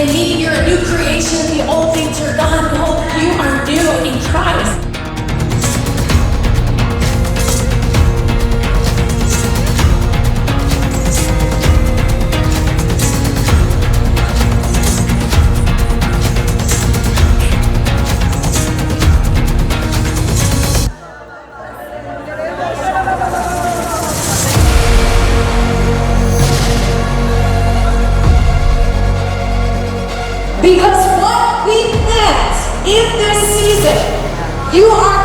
In me, you're a new creation. The old things are gone. Behold, you are new in Christ. Because what we plant in this season, you are